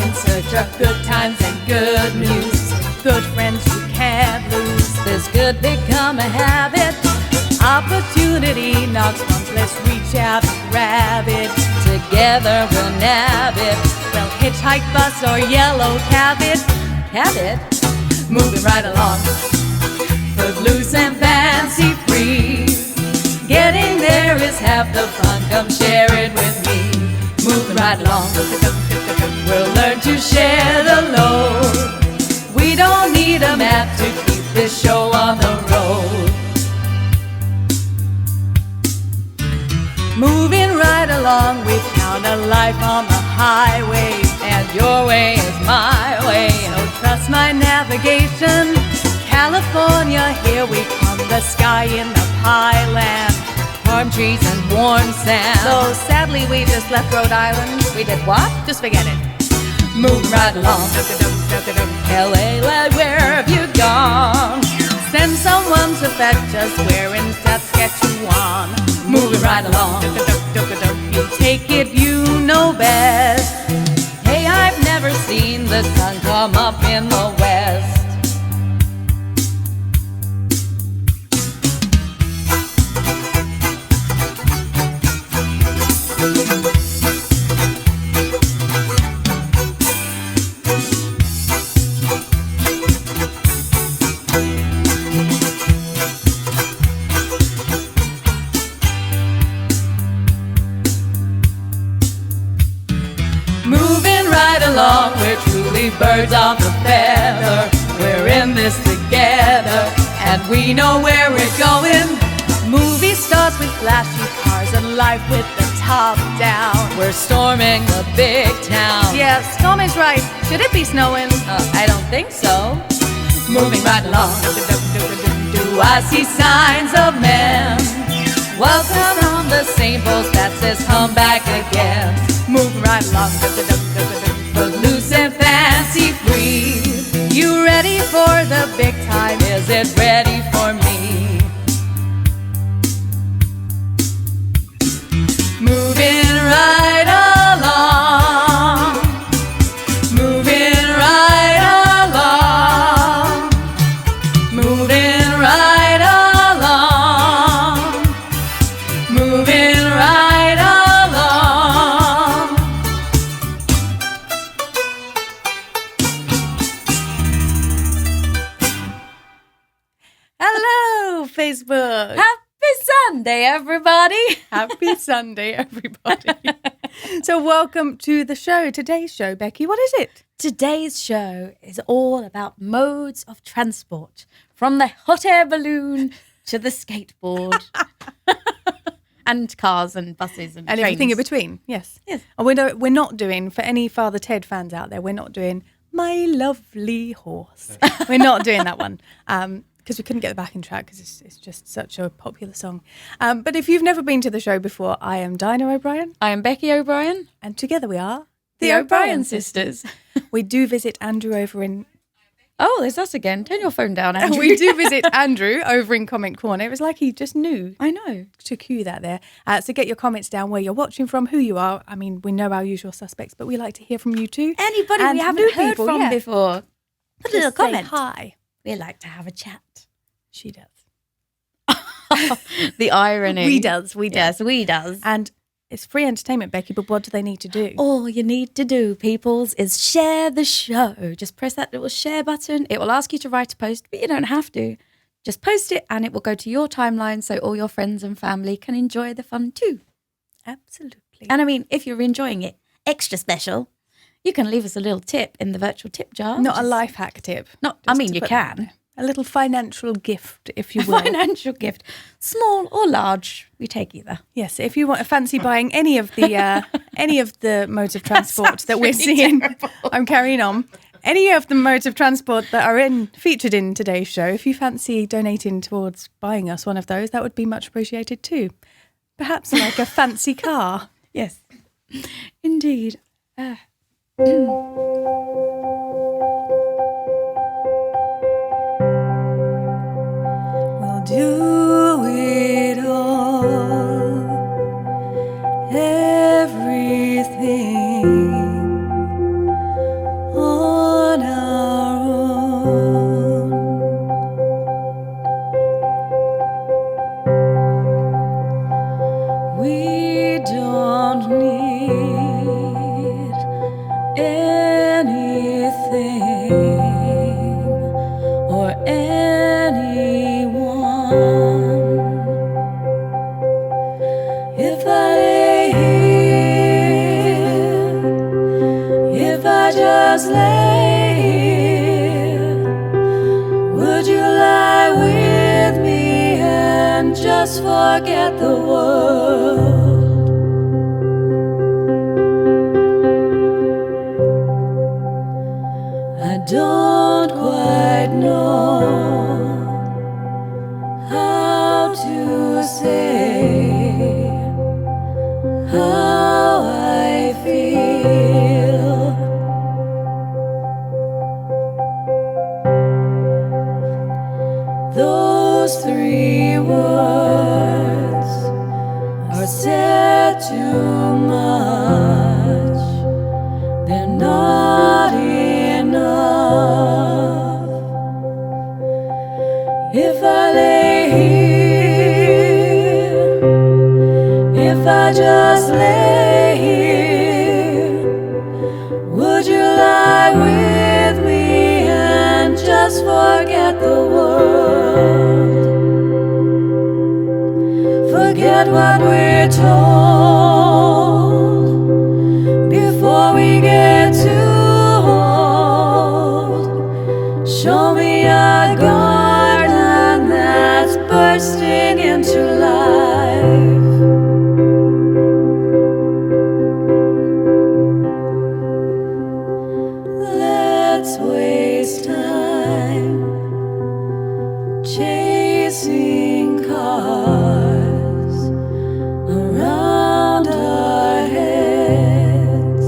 in search of good times and good news. Good friends you can't lose. This could become a habit. Opportunity knocks once, let's reach out and grab it. Together we'll nab it. Well, hitchhike, bus, or yellow cab it. Cab it? Moving right along. Footloose and fancy free. Getting there is half the fun. Come share it with me. Moving right along. We'll learn to share the load. We don't need a map to keep this show on the road. Moving right along, we found a life on the highway, and your way is my way. So trust my navigation. California, here we come. The sky in the highland, palm trees and warm sand. So sadly we just left Rhode Island. We did what? Just forget it. Moving right along. LA, where have you gone? Send someone to fetch us. Where in Saskatchewan? Moving right along. You take it, you know best. Hey, I've never seen the sun come up in the west. We're truly birds of a feather. We're in this together, and we know where we're going. Movie stars with flashy cars and life with the top down. We're storming the big town. Yeah, storming's right. Should it be snowing? I don't think so. Moving right along. Do I see signs of men? Welcome on the same boat that says come back again. Moving right along. Footloose and fancy free. You ready for the big time? Is it ready for me? Moving right along. Moving right along. Moving right along. Moving right along. Hello, Facebook. Happy Sunday, everybody. Happy Sunday, everybody. So welcome to the show. Today's show, Becky, what is it? Today's show is all about modes of transport, from the hot air balloon to the skateboard. And cars and buses and trains. Everything in between, yes. Yes. And we're not doing, for any Father Ted fans out there, we're not doing My Lovely Horse. We're not doing that one. Because we couldn't get the backing track because it's just such a popular song. But if you've never been to the show before, I am Dinah O'Brien. I am Becky O'Brien. And together we are The O'Brien Sisters. We do visit Andrew over in... Oh, there's us again. Turn your phone down, Andrew. We do visit Andrew over in Comment Corner. It was like he just knew. I know. To cue that there. So get your comments down where you're watching from, who you are. I mean, we know our usual suspects, but we like to hear from you too. Anybody and we haven't heard people, from before. Put a little Just say comment. hi. We like to have a chat. She does. The irony. We does. Yes, we does. And it's free entertainment, Becky, but what do they need to do? All you need to do, peoples, is share the show. Just press that little share button. It will ask you to write a post, but you don't have to. Just post it and it will go to your timeline so all your friends and family can enjoy the fun too. Absolutely. And I mean, if you're enjoying it extra special, you can leave us a little tip in the virtual tip jar. Not a life hack tip. I mean, you can. A little financial gift, if you will. Financial gift. Small or large, we take either. Yes, if you want to fancy buying any of the modes of transport that we're seeing, terrible. I'm carrying on. Any of the modes of transport that are featured in today's show, if you fancy donating towards buying us one of those, that would be much appreciated too. Perhaps like a fancy car. Yes, indeed. Do it all, everything and just forget the world. I don't quite know how to say how I feel. Those three words are said too much. They're not enough. If I lay here, if I just lay here, would you lie with me and just forget the world? Forget what we're told before we get too old. Show me a garden that's bursting into life. Let's waste time chasing cars around our heads.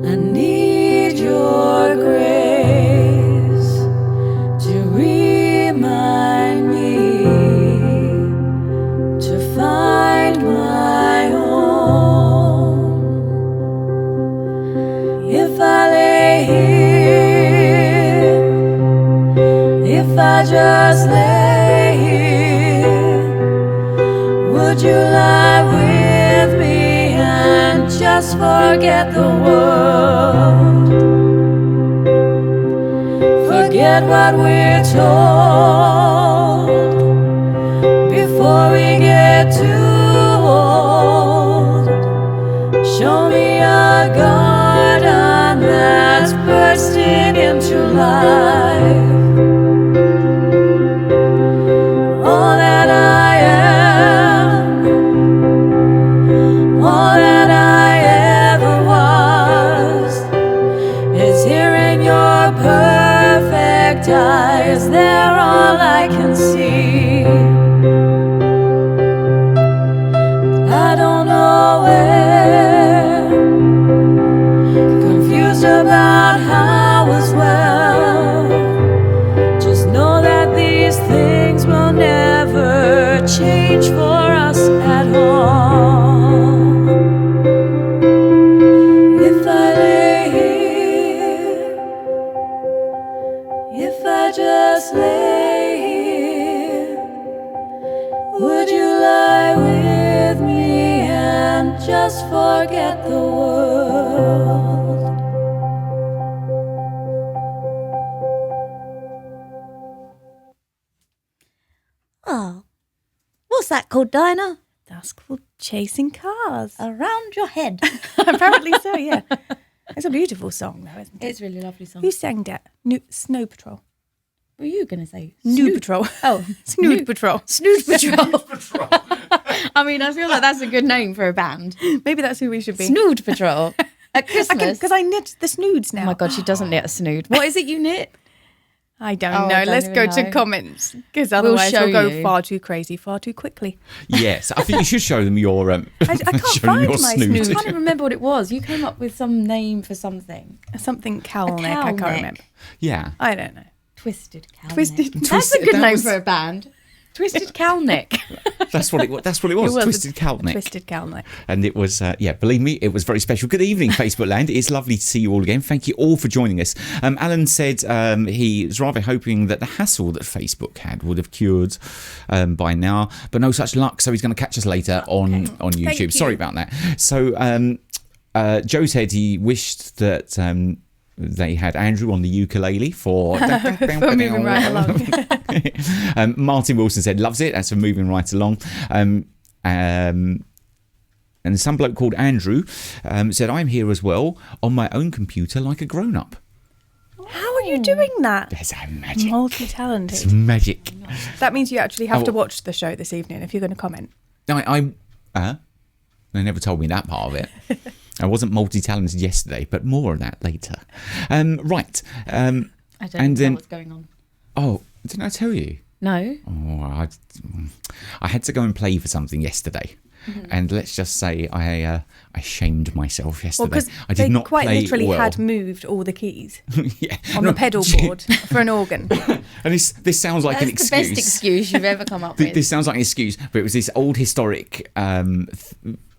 I need your grace to remind me to find my home. If I lay here, if I just lay here, would you lie with me and just forget the world? Forget what we're told before we get too old. Show me a garden that's bursting into life. All that I am, all that I ever was, is here in your perfect eyes. They're all I can see. I don't know where, confused about how as well. Just know that these things will never change for us at all. If I lay here, if I just lay here, would you lie with me and just forget the world? Oh, what's that called, Dinah? That's called Chasing Cars. Around your head. Apparently so, yeah. It's a beautiful song, though, isn't it? It's a really lovely song. Who sang that? Snow Patrol. What were you going to say? Nude Patrol. Oh, Snood Patrol. Snood Patrol. I mean, I feel like that's a good name for a band. Maybe that's who we should be. Snood Patrol. At Christmas. Because I knit the snoods now. Oh my God, she doesn't knit a snood. What is it you knit? I don't Oh, know. I don't Let's even go know. to comments because otherwise show we'll go you. far too crazy, far too quickly. Yes, I think you should show them your. I can't show them find your my snood. I snood. can't even remember what it was. You came up with some name for something. Something cowl A neck. cowl I can't neck. remember. Yeah. I don't know. Twisted Cow Twisted- Neck. That's a Twisted- good that name was- for a band. Twisted Cow Neck. That's what it was. That's what it was. It was Twisted a Cow Neck. Twisted cowl neck. And it was, believe me, it was very special. Good evening, Facebook land. It's lovely to see you all again. Thank you all for joining us. Alan said he was rather hoping that the hassle that Facebook had would have cured by now, but no such luck. So he's going to catch us later on YouTube. you. Sorry about that. So Joe said he wished that they had Andrew on the ukulele for moving right along. Martin Wilson said loves it. That's for moving right along. And some bloke called Andrew said I'm here as well on my own computer like a grown-up. How are you doing that? There's a magic. Multi-talented. It's magic. That means you actually have to Oh. watch the show this evening if you're going to comment. They never told me that part of it. I wasn't multi-talented yesterday, but more of that later. Right. I don't And know then- what's going on. Oh, didn't I tell you? No. Oh, I had to go and play for something yesterday. And let's just say I shamed myself Well, yesterday. because I did they not quite play literally well. had moved all the keys Yeah. on the pedal board for an organ. And this sounds like an That's the excuse. best excuse you've ever come up with. This sounds like an excuse, but it was this old historic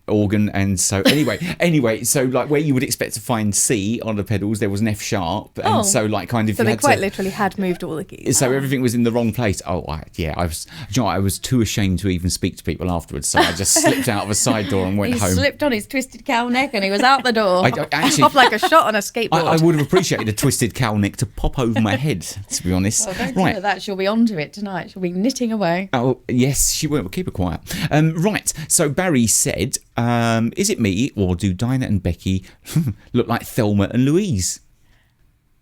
organ, and so anyway, so like where you would expect to find C on the pedals, there was an F sharp, and so like kind of So you they had quite to, literally had moved all the keys. so everything was in the wrong place. I was too ashamed to even speak to people afterwards, so I just slipped out of a side door and went He home. slipped on his twisted cow neck and he was out the door. I actually. Off like a shot on a skateboard. I would have appreciated a twisted cow neck to pop over my head, to be honest. Well, don't tell her that. She'll be onto it tonight. She'll be knitting away. Oh, yes, she will. Keep her quiet. Right, so Barry said, is it me or do Dinah and Becky look like Thelma and Louise?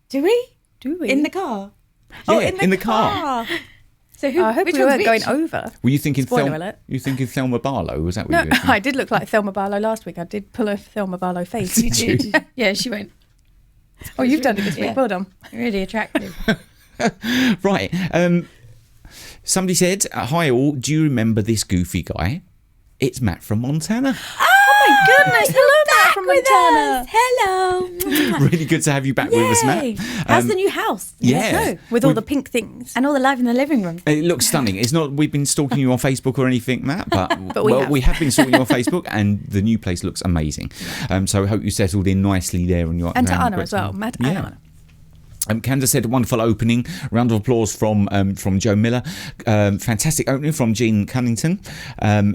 Do we? Do we? In the car. Oh, Yeah, in the car. So who? I hope which we weren't one's going which? over. Were you thinking Spoiler alert. You thinking Thelma Barlow? Was that what No, you were thinking? I did look like Thelma Barlow last week. I did pull a Thelma Barlow face. Did you? Yeah, she went. Oh, you've done it this week. Yeah. Well done. Really attractive. Right. Somebody said, hi all, do you remember this goofy guy? It's Matt from Montana. Oh my goodness. Hello, Matt from Montana. Hello. Really good to have you back with us, Matt. Yay. How's the new house? yeah. No. With all the pink things. And all the live in the living room. It looks stunning. It's not we've been stalking you on Facebook or anything, Matt, but, we have. been stalking you on Facebook, and the new place looks amazing. So I hope you settled in nicely there, and And to Anna as well. Matt and Anna. Candace said, wonderful opening. Round of applause from Joe Miller. Fantastic opening from Jean Cunnington.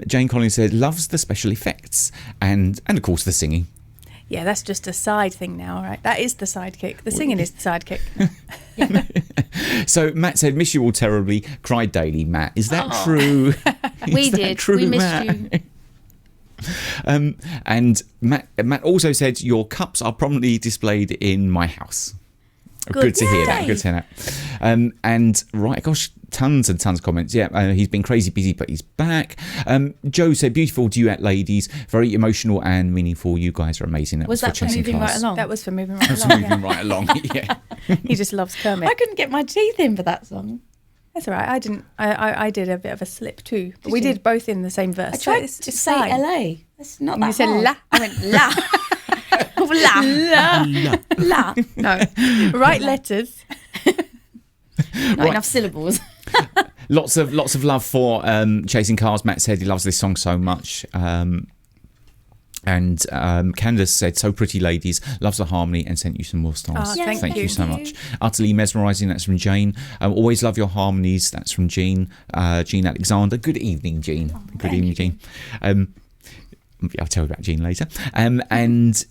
Jane Collins said, loves the special effects and of course the singing. Yeah, that's just a side thing now, right? That is the sidekick. The singing is the sidekick. So Matt said, miss you all terribly. Cried daily, Matt. Is that true? We Is that did. true, We missed Matt? you. And Matt also said, your cups are prominently displayed in my house. Good to hear that. Yay. Good to hear that. And right, gosh, tons and tons of comments. Yeah, he's been crazy busy, but he's back. Joe said, beautiful duet, ladies. Very emotional and meaningful. You guys are amazing. That Was for that for Chasing moving Cars. right along? That was for moving right That's along. moving right along. Yeah. He just loves Kermit. I couldn't get my teeth in for that song. That's all right. I didn't. I did a bit of a slip too. But we you? did both in the same verse. I so tried it's to just say fine. LA. That's not And that you said hard. la. I went la. La. No. Write letters. Not enough syllables. Lots of love for Chasing Cars. Matt said he loves this song so much. And Candace said, so pretty, ladies. Loves the harmony and sent you some more stars. Oh, thank Thank you. you so much. Utterly mesmerising. That's from Jane. Always love your harmonies. That's from Jean. Jean Alexander. Good evening, Jean. Good evening, Jean. I'll tell you about Jean later. And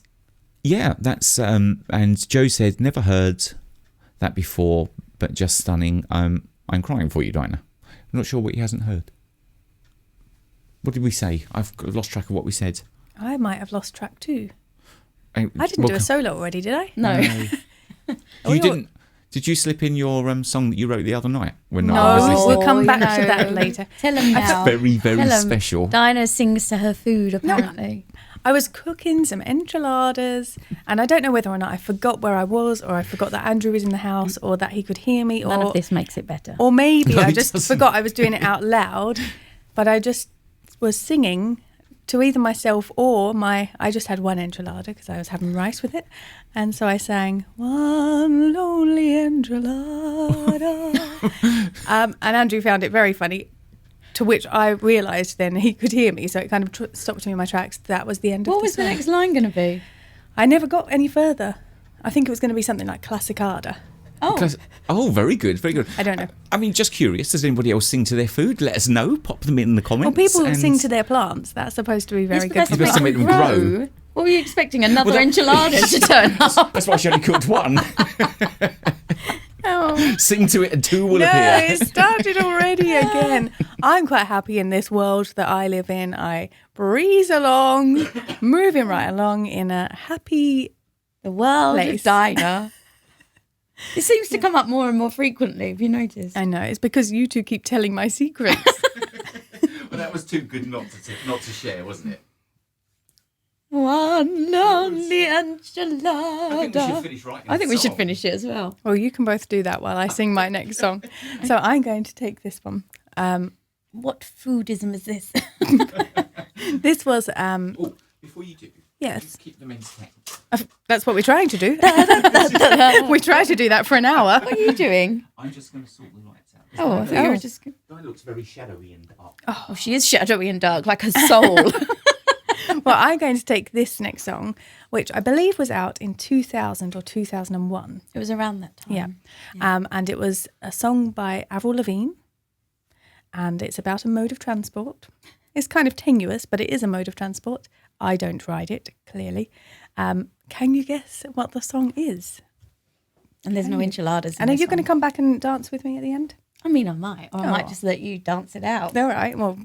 yeah, that's and Joe said, never heard that before, but just stunning. I'm crying for you, Dinah. I'm not sure what he hasn't heard. What did we say? I've lost track of what we said. I might have lost track too. I didn't do a solo already, did I? No. You didn't. Did you slip in your song that you wrote the other night when No, I was listening? we'll come back to no. that later. Tell him now. Very, very Tell 'em. special. Dinah sings to her food, apparently. I was cooking some enchiladas, and I don't know whether or not I forgot where I was, or I forgot that Andrew was in the house, or that he could hear me, None or of this makes it better. or maybe No, I it just doesn't. forgot I was doing it out loud. But I just was singing to either myself or I just had one enchilada because I was having rice with it, and so I sang one lonely enchilada, and Andrew found it very funny. To which I realised then he could hear me, so it kind of stopped me in my tracks. That was the end of What the was the song. next line going to be? I never got any further. I think it was going to be something like Classicada. Oh, Very good, very good. I don't know. I mean, just curious, does anybody else sing to their food? Let us know. Pop them in the Well, comments. people and- sing to their plants. That's supposed to be very good for supposed to make them grow. What were you expecting? Another Well, that- enchilada to turn up? That's why she only cooked one. Oh. Sing to it and two will No, appear. it started already again. I'm quite happy in this world that I live in. I breeze along, moving right along in a happy The world Place. of Dinah. It seems to come up more and more frequently. Have you noticed? I know. It's because you two keep telling my secrets. Well, that was too good not to share, wasn't it? One lonely enchilada. I think we should finish writing I think the we should song. finish it as well. Well, you can both do that while I sing my next song. So I'm going to take this one. What foodism is this? This was, Oh, before you do, yes, keep them intact. That's what we're trying to do. We try to do that for an hour. What are you doing? I'm just going to sort the lights out. Oh, I thought you were just... Guy looks very shadowy and dark. Oh, she is shadowy and dark, like her soul. Well, I'm going to take this next song, which I believe was out in 2000 or 2001. It was around that time. Yeah. And it was a song by Avril Lavigne, and it's about a mode of transport. It's kind of tenuous, but it is a mode of transport. I don't ride it, clearly. Can you guess what the song is? And there's no enchiladas. And are you going to come back and dance with me at the end? I mean, I might. Or I might Oh. just let you dance it out. All right. Well,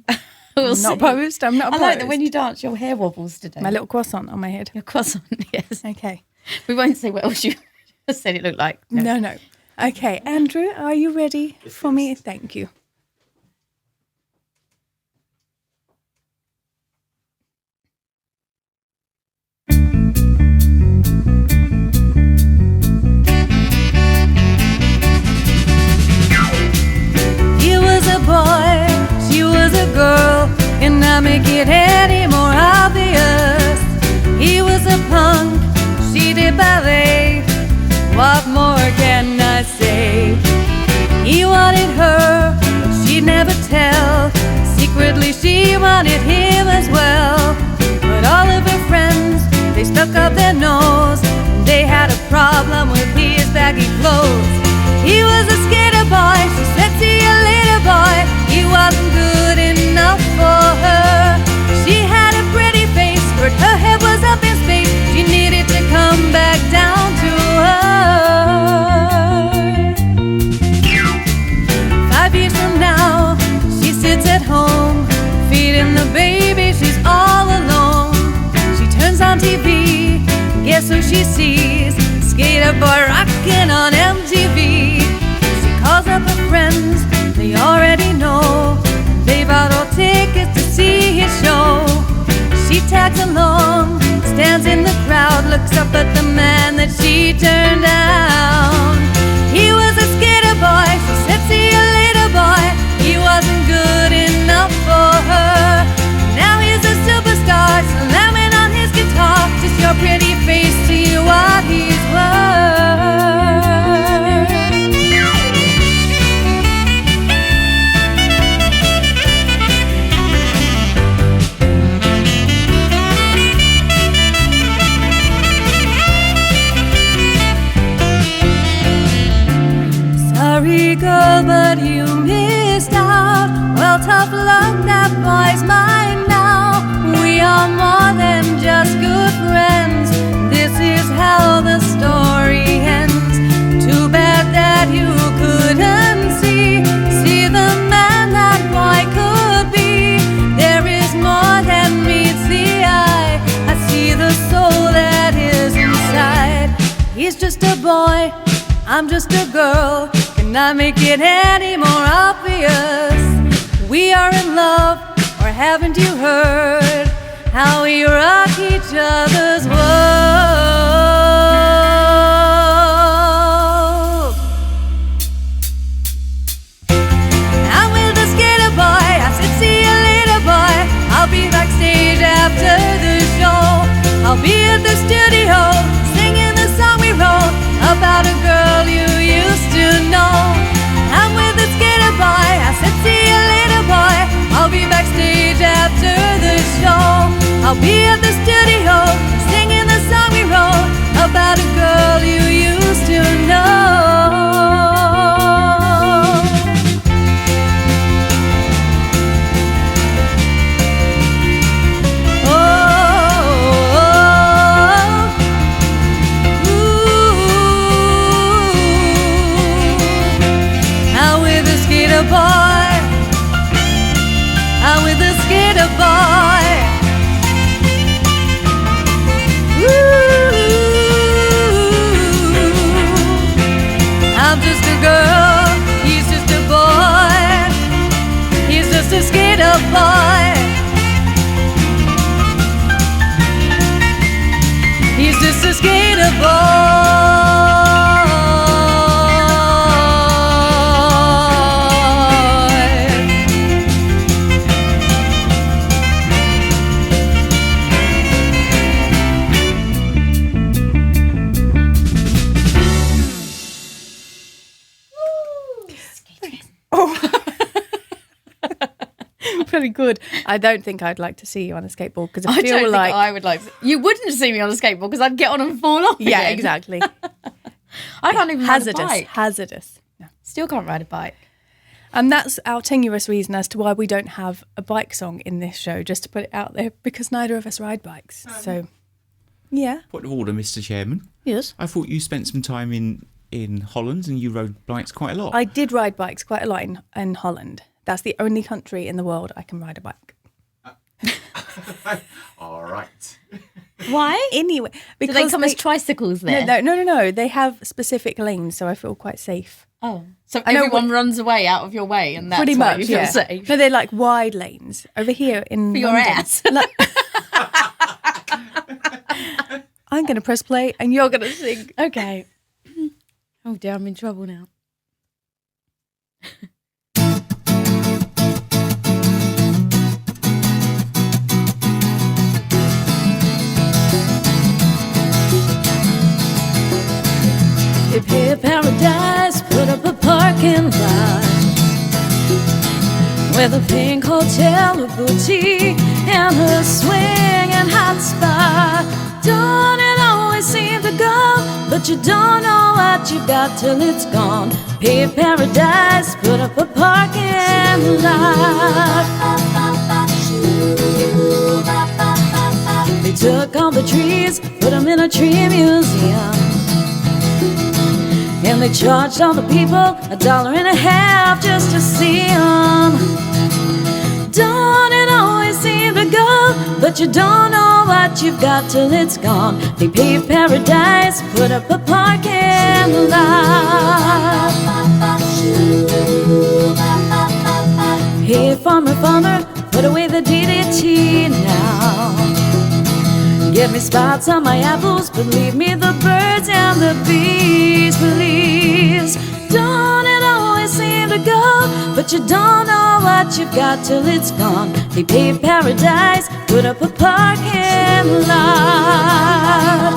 We'll I'm see. not opposed. I'm not I opposed. like that when you dance, your hair wobbles today. My little croissant on my head. Your croissant, yes. Okay. We won't say what else you said it looked like. No. Okay, Andrew, are you ready for me? Thank you. He was a boy, she was a girl, and I make it any more obvious. He was a punk, she did ballet. What more can I say? He wanted her, but she'd never tell. Secretly she wanted him as well. But all of her friends, they stuck up their nose. They had a problem with his baggy clothes. He was a skater boy, she said, see you later boy. He wasn't good enough for her. She had a pretty face, but her head was up in space. She needed to come back down to earth. 5 years from now, she sits at home, feeding the baby, she's all alone. She turns on TV, guess who she sees? Sk8r Boi rocking on MTV. She calls up her friends, they already know. They bought all tickets to see his show. She tags along, stands in the crowd, looks up at the man that she turned down. He was a skater boy, she said, see you later boy. He wasn't good enough for her. Now he's a superstar, slamming on his guitar. Just your pretty face to you what he's worth. Sorry girl, but you missed out. Well, tough luck, that boy's mine now. We are more than just good friends. This is how the story ends. Too bad that you couldn't see the man that boy could be. There is more than meets the eye. I see the soul that is inside. He's just a boy, I'm just a girl. Can I make it any more obvious? We are in love, or haven't you heard how we rock each other's world? I'm with the Sk8r Boi, I said see you later boy. I'll be backstage after the show. I'll be at the studio, singing the song we wrote about a girl you used to know. I'm with the Sk8r Boi, I said see you later boy. I'll be backstage after the show. I'll be at the studio, singing the song we wrote about a girl you used to know. Boy, I'm with the Sk8r Boi. Oh. Very good. I don't think I'd like to see you on a skateboard because I feel don't like think I would like to. You wouldn't see me on a skateboard because I'd get on and fall off. yeah, again. exactly. I can't even ride a bike. Hazardous. No. Still can't ride a bike. And that's our tenuous reason as to why we don't have a bike song in this show, just to put it out there, because neither of us ride bikes. So, yeah. Point of order, Mr. Chairman. Yes. I thought you spent some time in Holland and you rode bikes quite a lot. I did ride bikes quite a lot in Holland. That's the only country in the world I can ride a bike. All right. Why? Anyway, Do because they come as tricycles there? No. They have specific lanes, so I feel quite safe. Oh, so I know everyone runs away out of your way, and that's Pretty why much, you feel yeah. safe. No, they're like wide lanes over here in For your London. ass. Like, I'm going to press play, and you're going to sing. Okay. Oh dear, I'm in trouble now. They pay paradise, put up a parking lot with a pink hotel, a boutique, and a swinging hot spot. Don't it always seem to go, but you don't know what you got till it's gone. Pay paradise, put up a parking lot. They took all the trees, put them in a tree museum. And they charged all the people $1.50 just to see them. Don't it always seem to go, but you don't know what you've got till it's gone. They paved paradise, put up a parking lot. Hey, farmer, put away the DDT now. Give me spots on my apples, but leave me the birds and the bees, please. Don't it always seem to go, but you don't know what you've got till it's gone. They paved paradise, put up a parking lot.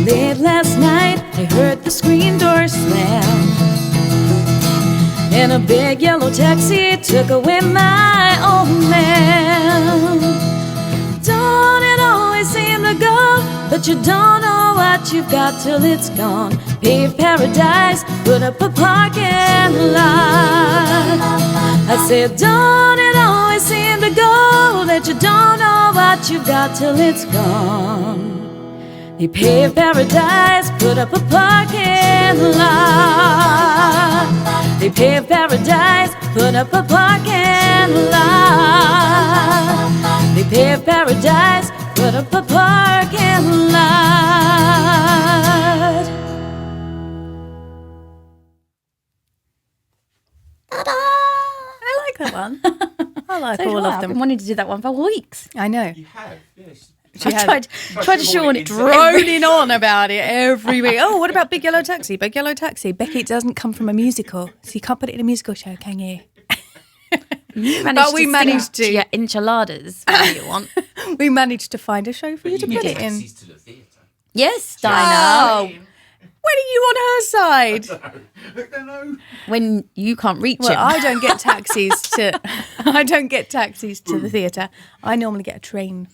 Late last night, I heard the screen door slam, and a big yellow taxi took away my old man. Don't it always seem to go, but you don't know what you've got till it's gone. Paved paradise, put up a parking lot. I said, don't it always seem to go, that you don't know what you've got till it's gone. They paved paradise, put up a parking lot. They paved paradise, put up a parking lot. They paved paradise, put up a parking lot. Ta-da! I like that one. I like So all do I. of I've them. been wanting to do that one for weeks. I know. You have, yes. I tried to show it droning on about it every week. Oh, what about Big Yellow Taxi? Big Yellow Taxi. Becky, it doesn't come from a musical, so you can't put it in a musical show, can you? But we managed to. Yeah, enchiladas. Whatever you want. We managed to find a show for you to put it in. To the theatre. Yes, Oh, Dinah. when are you on her side? I don't know. When you can't reach Well, him. I don't get taxis to. I don't get taxis to the theatre. I normally get a train.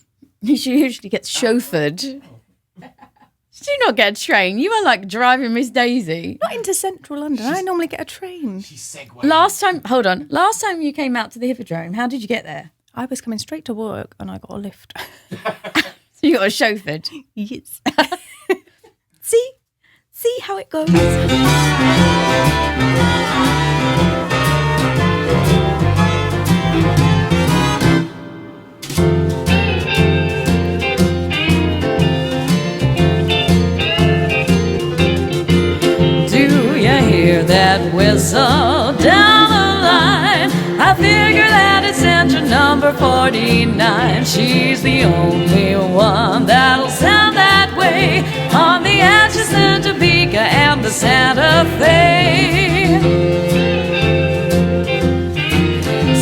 She usually gets chauffeured. Do you not get a train? You are like driving Miss Daisy. Not into central London. I normally get a train. She's segueing. Last time you came out to the Hippodrome, how did you get there? I was coming straight to work and I got a lift. So you got a chauffeured. Yes. See how it goes. That whistle down the line, I figure that it's engine number 49. She's the only one that'll sound that way on the Atchison, Topeka, and the Santa Fe.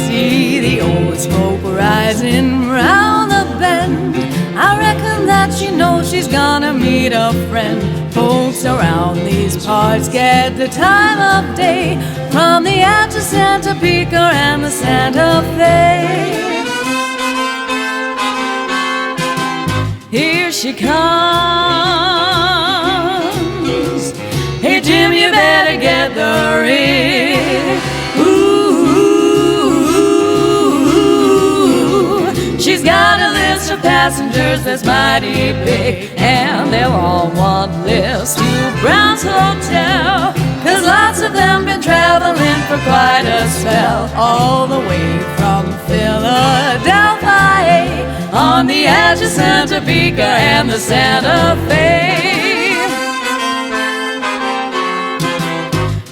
See the old smoke rising round the bend. I reckon that she knows she's gonna meet a friend. Folks around these parts get the time of day from the Atchison, Topeka, and the Santa Fe. Here she comes. Hey Jim, you better get the rig. Ooh, she's got a list of passengers that's mighty big, and they're all on one list to Brown's Hotel, 'cause lots of them been traveling for quite a spell, all the way from Philadelphia on the Atchison, Topeka, and the Santa Fe.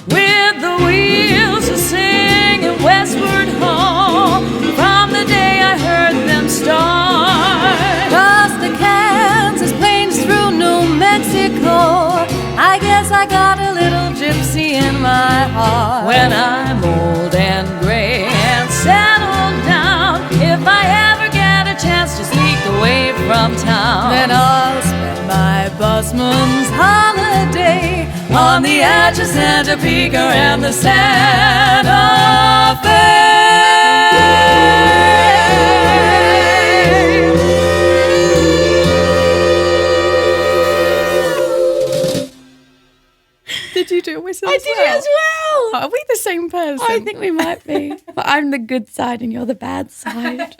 With the wheels a singing westward home from the day I heard them start. Across the Kansas plains through New Mexico, I guess I got a little gypsy in my heart. When I'm old and gray and settled down, if I ever get a chance to sneak away from town, then I'll spend my busman's holiday on the Atchison, Topeka, and the Santa Fe. Did you do a whistle? I did it as well. Are we the same person? I think we might be. But I'm the good side and you're the bad side.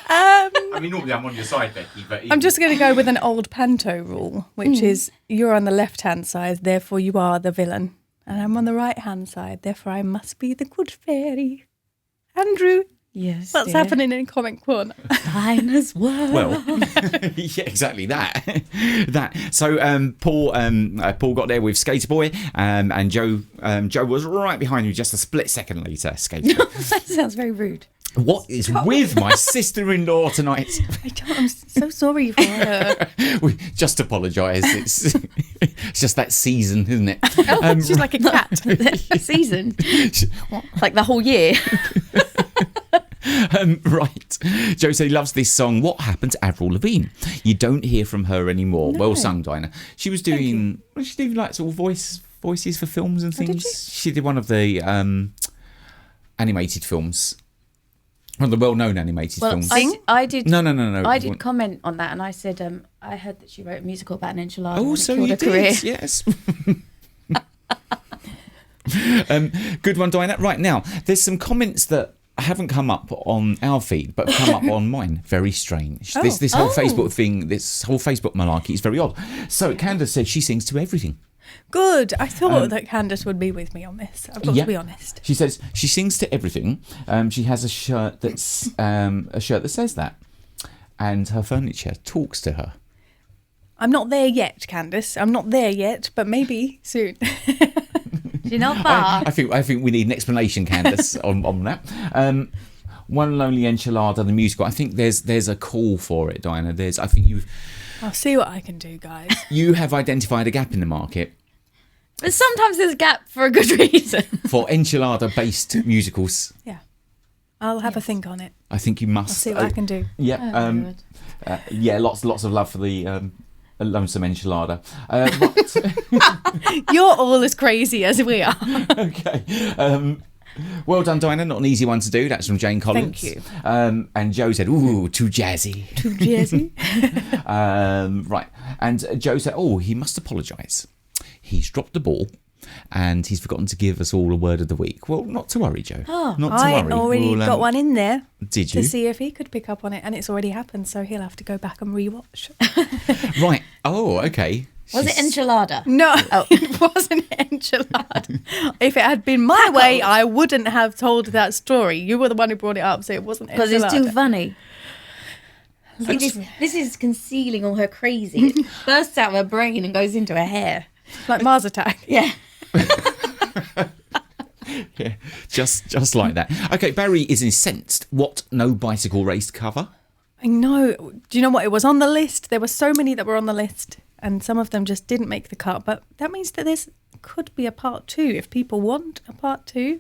I mean, normally I'm on your side, Becky, but I'm just going to go with an old panto rule, which is you're on the left-hand side, therefore you are the villain. And I'm on the right-hand side, therefore I must be the good fairy. Andrew, Yes. what's happening in Comic Corner? Fine as well. well, yeah, exactly that. That. So Paul got there with Sk8r Boi, and Joe was right behind you just a split second later. Sk8r Boi. That sounds very rude. What is with my sister-in-law tonight? I'm so sorry for her. We just apologise. It's just that season, isn't it? She's like a cat. A season. Like the whole year. Right. Joe said he loves this song. What happened to Avril Lavigne? You don't hear from her anymore. Well sung, Dinah. She was doing. Was she doing like sort of voices for films and things? She did one of the animated films. One of the well-known animated films. I did. No. I did comment on that, and I said I heard that she wrote a musical about an enchilada. Oh, and so it killed you her career. did? Yes. Good one, Dinah. Right now, there's some comments that haven't come up on our feed, but come up on mine. Very strange. This whole Facebook thing, this whole Facebook malarkey is very odd. So Candace said she sings to everything. Good. I thought that Candace would be with me on this. I've got to be honest. She says she sings to everything. She has a shirt that says that, and her furniture talks to her. I'm not there yet, Candace. I'm not there yet, but maybe soon. You're not far. I think we need an explanation, Candace, on that. One Lonely Enchilada, the musical. I think there's a call for it, Diana. I think I'll see what I can do, guys. you have identified a gap in the market. But sometimes there's a gap for a good reason. For enchilada-based musicals. Yeah. I'll have a think on it. I think you must. I'll see what I can do. Yeah. Lots of love for the lonesome enchilada. You're all as crazy as we are. Okay. Well done, Dinah. Not an easy one to do. That's from Jane Collins. Thank you. And Joe said, ooh, too jazzy. Too jazzy. Right. And Joe said, oh, he must apologise. He's dropped the ball and he's forgotten to give us all a word of the week. Well, not to worry, Joe. Not to I worry. already got one in there. Did you? To see if he could pick up on it, and it's already happened, so he'll have to go back and rewatch. Right. Oh, okay. Was it enchilada? No, it wasn't enchilada. If it had been my way, I wouldn't have told that story. You were the one who brought it up, so it wasn't enchilada. Because it's too funny. See, this is concealing all her crazy. It bursts out of her brain and goes into her hair. Like Mars Attack. Yeah. Yeah, just like that. Okay, Barry is incensed. What no bicycle race cover? I know. Do you know what? It was on the list. There were so many that were on the list, and some of them just didn't make the cut. But that means that could be a part 2 if people want a part 2.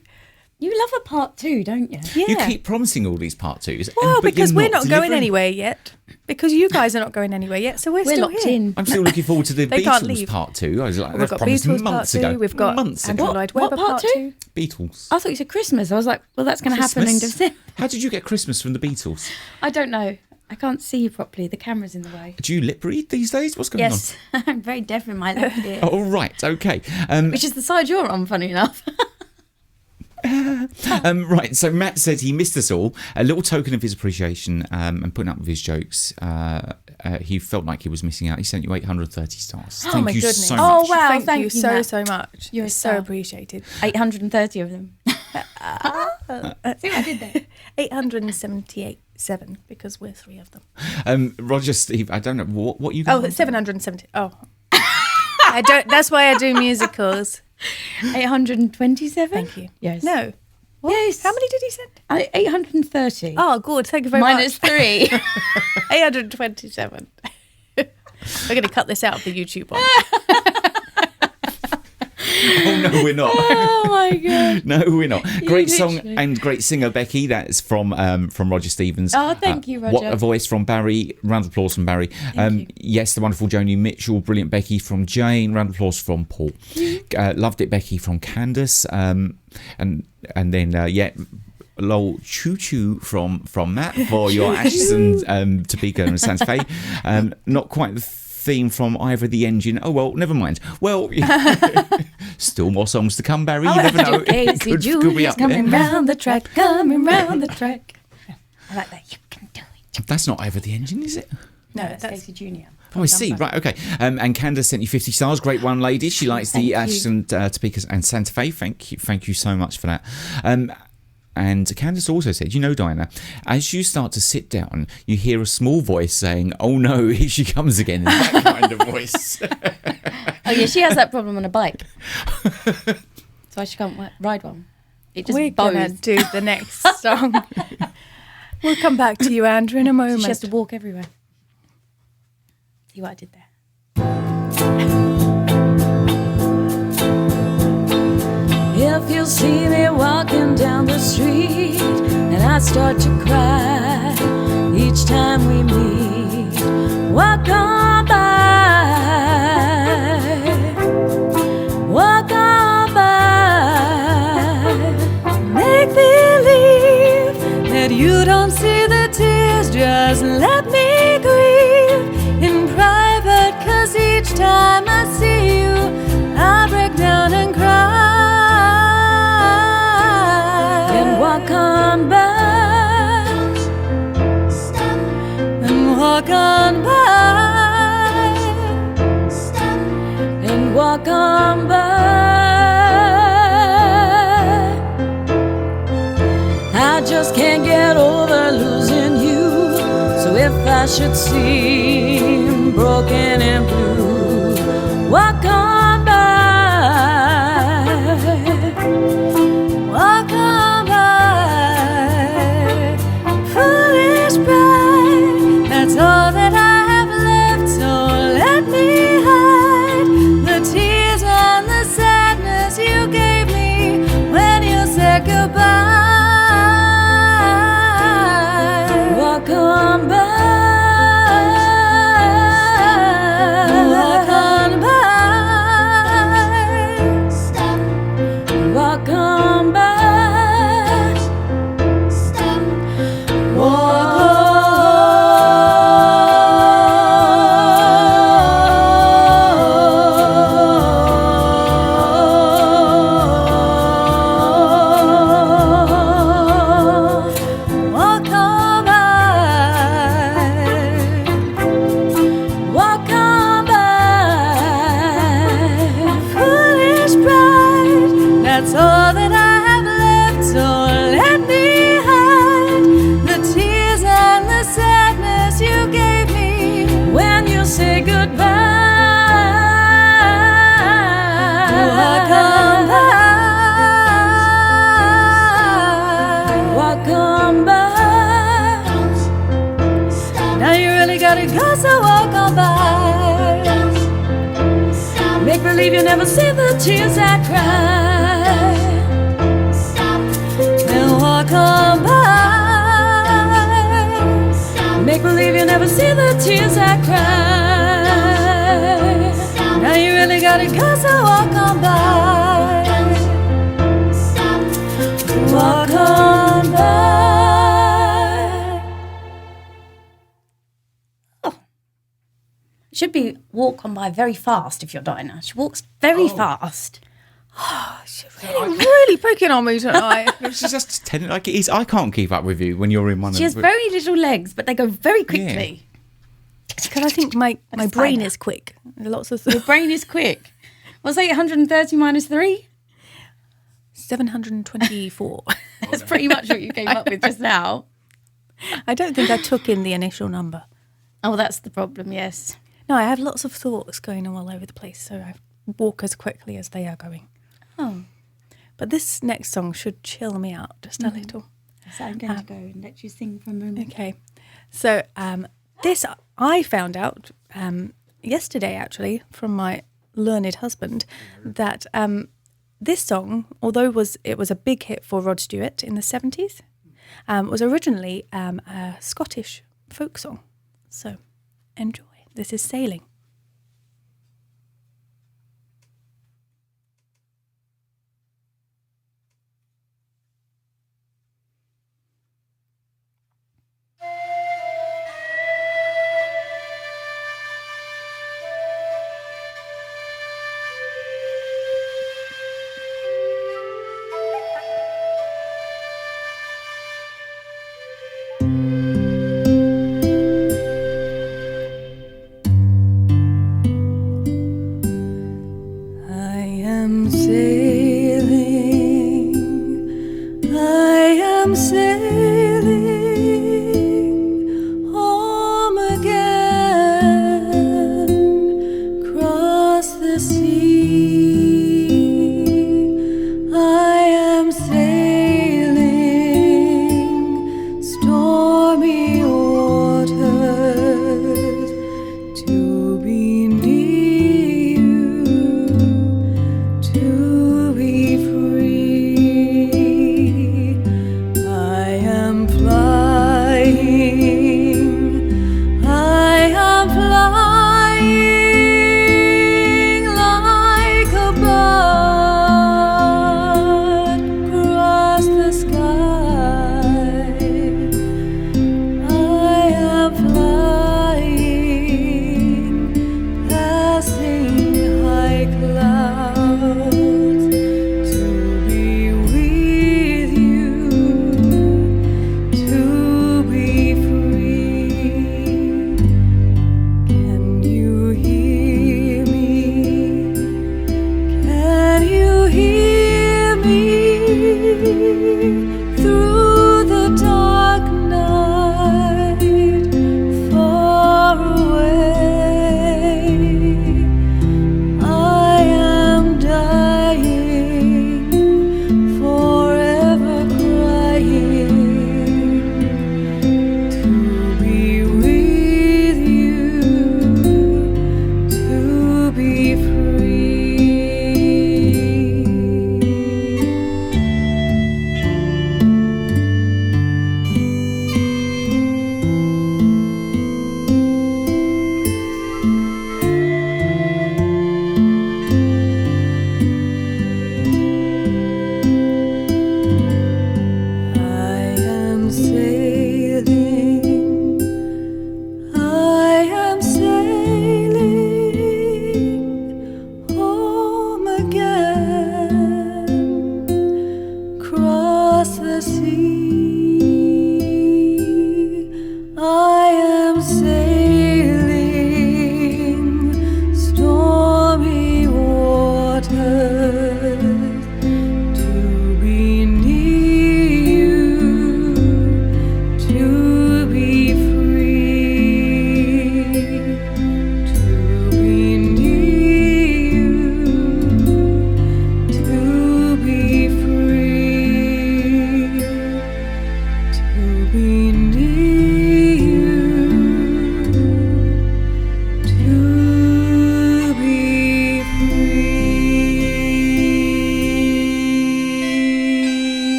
You love a part 2, don't you? Yeah. You keep promising all these part 2s. Well, but because you're we're not going delivering. anywhere yet. Because you guys are not going anywhere yet, so we're still locked here. in. I'm still looking forward to the They can't Beatles leave. part 2. I was like, We've that's got promised Beatles part months 2. ago. We've got months Andrew ago. Lloyd What Webber part part 2? 2. Beatles. I thought you said Christmas. I was like, well, that's going to happen in Christmas? December. How did you get Christmas from the Beatles? I don't know. I can't see you properly. The camera's in the way. Do you lip read these days? What's going Yes, I'm very deaf in my left ear. on? Oh, right. Okay. Which is the side you're on, funny enough. Right, so Matt said he missed us all. A little token of his appreciation and putting up with his jokes. He felt like he was missing out. He sent you 830 stars. Oh Thank my you goodness. so Oh, much. wow. Thank you you, so, Matt. so much. You're a It's so star. appreciated. 830 of them. See what I did there? 878, because we're 3 of them. Roger, Steve, I don't know what you got. Oh, 770. Oh. I don't. That's why I do musicals. 827? Thank you. Yes. No. What? Yes. How many did he send? 830. Oh, good. Thank you very Minus much. 3. 827. We're going to cut this out of the YouTube one. Oh, no, we're not. Oh my god. No, we're not. Great song literally- and great singer, Becky. That's from Roger Stevens. Oh, thank you, Roger. What a voice from Barry. Round of applause from Barry. you. Yes, the wonderful Joni Mitchell. Brilliant Becky from Jane. Round of applause from Paul. Loved it, Becky from Candace. And then, lol choo choo from Matt for your Atchison, Topeka and Santa Fe. Not quite the theme from either the engine. Oh well, never mind. Well, still more songs to come, Barry. You never know. Casey Could be Julius up there. coming round the track, coming round the track. I like that. You can do it. That's not either the engine, is it? No, That's that's Casey Jr. Oh, I see. Right, okay. And Candace sent you 50 stars. Great one, lady. She likes the Thank you. Atchison, Topeka and Santa Fe. Thank you so much for that. And Candace also said, you know, Diana, as you start to sit down, you hear a small voice saying, oh no, here she comes again, in that kind of voice. Oh yeah, she has that problem on a bike. So she can't ride one. It just we're going to bows. do the next song. We'll come back to you, Andrew, in a moment. She has to walk everywhere. See what I did there? If you see me walking down the street and I start to cry each time we meet, walk on by, walk on by. Make believe that you don't see the tears. Just let me grieve in private, 'cause each time I see you, I break down and cry. And walk on by. And walk on by. And walk on by. I just can't get over losing you. So if I should seem broken and blue, walk on by. Walk on by. Foolish pride, that's all that I have left. So let me hide the tears and the sadness you gave me when you said goodbye. Walk on by. Walk on by. Walk on by. Walk on by. Walk on by. Foolish pride, that's all that I have left. So let me hide the tears and the sadness you gave me When you say goodbye. Walk on by. Walk on by. Now you really gotta go, so walk on by. Make believe you never see the tears I cry. see the tears I cry. Now you really gotta go, so walk on by. Walk on by. Oh. Should be walk on by very fast if you're Dinah. She walks very fast. Really picking on me tonight. It's just telling like it is. I can't keep up with you when you're in one She has very little legs, but they go very quickly. Because I think my brain is quick. Lots of Your brain is quick. What's 830 minus 3? 724. That's pretty much what you came up with just now. I don't think I took in the initial number. Oh, that's the problem, yes. No, I have lots of thoughts going on all over the place, so I walk as quickly as they are going. Oh. But this next song should chill me out just a little. So I'm going to go and let you sing for a moment. Okay. So this I found out yesterday, actually, from my learned husband, that this song, although it was a big hit for Rod Stewart in the 70s, was originally a Scottish folk song. So enjoy. This is Sailing.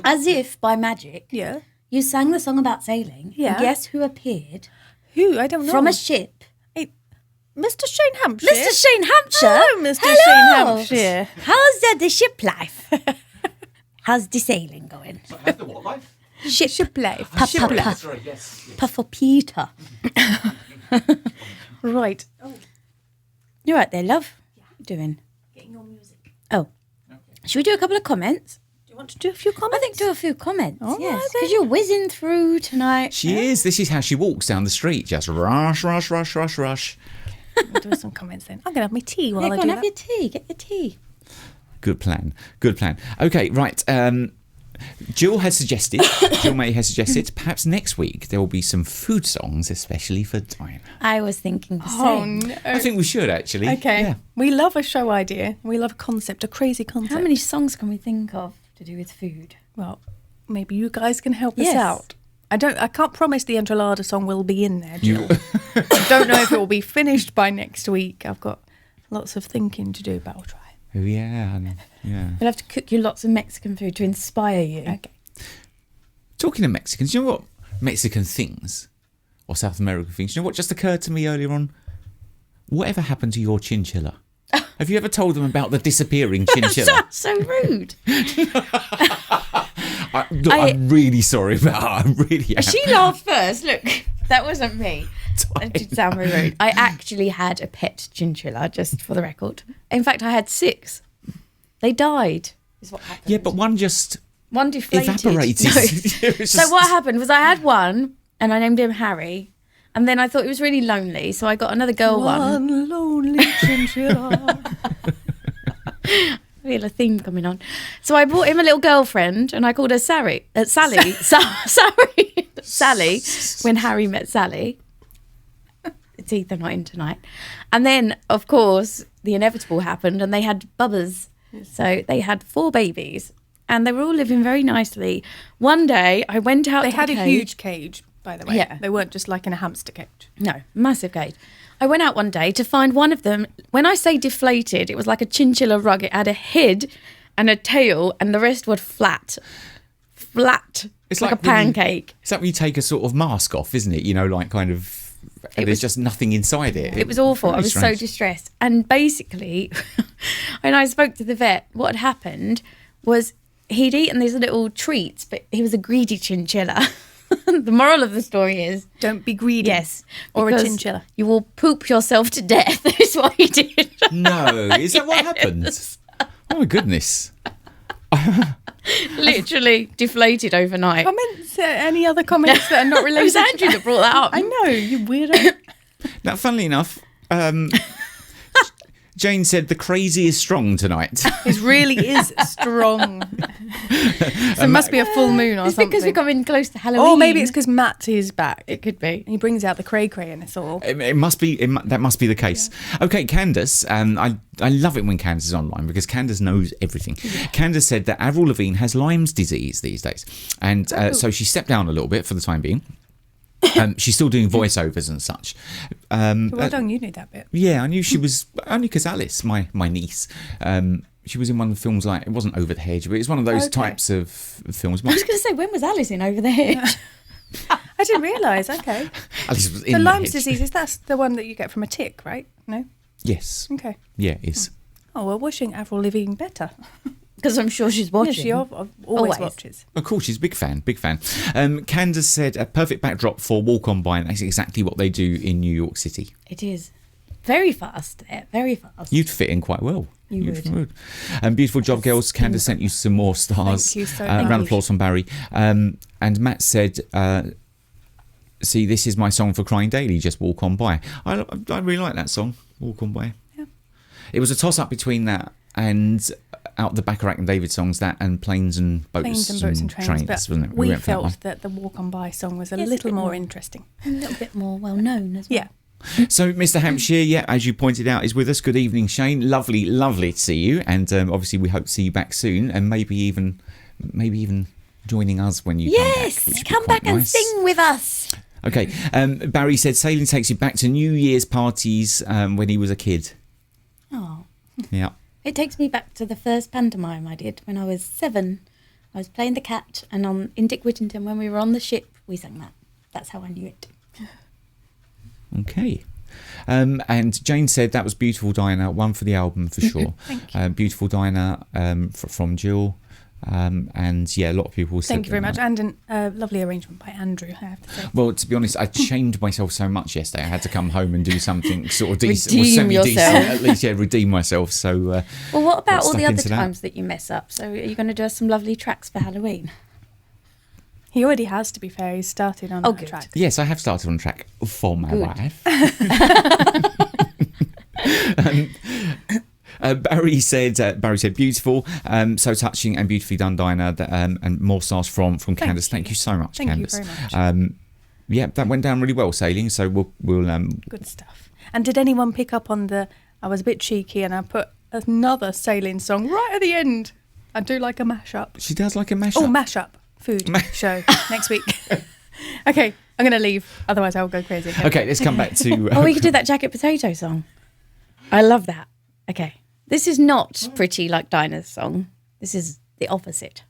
As if by magic, Yeah. you sang the song about sailing. Yeah. And guess who appeared Who? I don't know. from a ship? Mr. Shane Hampshire. Mr. Shane Hampshire. Hello, Mr. Hello. Shane Hampshire. How's the ship life? How's the sailing going? How's the what life? Ship life. Ship Puff, life. puff, Sorry, yes. puff for Peter. Right. You're right there, love. What are you doing? Getting your music. Oh. Should we do a couple of comments? Do you want to do a few comments? I think do a few comments, All yes. right, Because then. you're whizzing through tonight. She is. This is how she walks down the street. Just rush, rush, rush, rush, rush. We'll do some comments then. I'm going to have my tea while Yeah, I go do on, that. have your tea. Get your tea. Good plan. Good plan. Okay, right. Jill May has suggested, perhaps next week there will be some food songs, especially for Diana. I was thinking the Oh, same. no. I think we should, actually. Okay. Yeah. We love a show idea. We love a concept, a crazy concept. How many songs can we think of to do with food? Well, maybe you guys can help us Yes. out. I can't promise the enchilada song will be in there, Jill. I don't know if it will be finished by next week. I've got lots of thinking to do, but I'll try. Oh, yeah. Yeah. We'll have to cook you lots of Mexican food to inspire you. Okay. Talking of Mexicans, you know what Mexican things or South American things, you know what just occurred to me earlier on? Whatever happened to your chinchilla? Have you ever told them about the disappearing chinchilla? So rude. I'm really sorry about her. I really am. She laughed first. Look, that wasn't me. That did sound very rude. I actually had a pet chinchilla, just for the record. In fact, I had 6. They died, is what happened. Yeah, but one just One deflated. evaporated. No. It was So just- what happened was I had one, and I named him Harry. And then I thought he was really lonely, so I got another girl one. One lonely chinchilla. I feel a theme coming on. So I bought him a little girlfriend, and I called her Sally. Sally. Sorry, Sally. When Harry met Sally. The teeth are not in tonight. And then, of course, the inevitable happened, and they had bubbers. So they had 4 babies, and they were all living very nicely. One day, I went out. They to had the a cage. huge cage, by the way. Yeah. They weren't just like in a hamster cage. No, massive cage. I went out one day to find one of them. When I say deflated, it was like a chinchilla rug. It had a head and a tail, and the rest were flat. Flat. It's like a like when you- pancake. It's like when you take a sort of mask off, isn't it? You know, like kind of. And there's just nothing inside it. It was awful. I Very was so strange. distressed. And basically, when I spoke to the vet, what had happened was he'd eaten these little treats, but he was a greedy chinchilla. The moral of the story is, Don't be greedy. yes, Or a because chinchilla. You will poop yourself to death. Is what he did. No, is that what happened? Oh my goodness. Literally deflated overnight. Comments? Any other comments that are not It related? was Andrew that brought that up. I know, you weirdo. Now, funnily enough, Jane said the crazy is strong tonight. It really is strong. So it must be a full moon or It's something. because we're coming close to Halloween. Or maybe it's because Matt is back. it could be. He brings out the cray-cray in us all. It must be. That must be the case. Okay, Candace. I love it when Candace is online because Candace knows everything. Candace said that Avril Lavigne has Lyme's disease these days, and so she stepped down a little bit for the time being. She's still doing voiceovers and such. Well done, you knew that bit. Yeah, I knew she was only because Alice, my niece, she was in one of the films like it wasn't Over the Hedge, but it's one of those Okay. types of films. I was going to say, when was Alice in Over the Hedge? I didn't realise, okay. Alice was in The Lyme's hedge. disease, that's the one that you get from a tick, right? No? Yes. Okay. Yeah, it is. Oh, well, wishing Avril Lavigne better. Because I'm sure she's watching. Yeah, she always Always. watches. Of course, she's a big fan, big fan. Candace said a perfect backdrop for Walk On By, and that's exactly what they do in New York City. It is. Very fast there, very fast. You'd fit in quite well. You would. Beautiful job, girls. Candace sent you some more stars. Thank you so Round much. of applause from Barry. And Matt said, see, this is my song for Crying Daily, Just Walk On By. I really like that song, Walk On By. Yeah. It was a toss-up between that and Out the Bacharach and David songs, that and Planes and Boats, Planes and boats and trains, but wasn't it? we went for that one. felt that the Walk On By song was a Yes, a little bit more more. interesting. A little bit more well known as well. Yeah. So, Mr. Hampshire, yeah, as you pointed out, is with us. Good evening, Shane. Lovely, lovely to see you. And obviously, we hope to see you back soon, and maybe even joining us when you Yes, come back. come back and sing with us. Okay. Barry said sailing takes you back to New Year's parties when he was a kid. Oh, Yeah. it takes me back to the first pantomime I did when I was 7. I was playing the cat, and in Dick Whittington, when we were on the ship, we sang that. That's how I knew it. Okay. And Jane said that was Beautiful Dinah, one for the album for sure. Thank you. Beautiful Dinah from Jill. And yeah, a lot of people said Thank you very much. And a lovely arrangement by Andrew, I have to say. Well, to be honest, I shamed myself so much yesterday. I had to come home and do something sort of decent, Redeem semi-decent, yourself. at least, redeem myself. So, Well, what about all stuck the other into that. times that you mess up? So are you going to do us some lovely tracks for Halloween? He already has, to be fair. He's started on Oh, that good. track. yes, I have started on track for my Good. wife. Barry said beautiful, so touching and beautifully done, Dinah. And more stars from Candace. Thank you so much, Thank you Candace. very much. Yeah, that went down really well sailing. So we'll Good stuff. And did anyone pick up on I was a bit cheeky and I put another sailing song right at the end. I do like a mashup. She does like a mashup. Oh, mashup. Food show next week. Okay, I'm going to leave. Otherwise, I'll go crazy. Okay, let's come back to. Oh, we could do that Jacket Potato song. I love that. Okay. This is not pretty like Dinah's song. This is the opposite.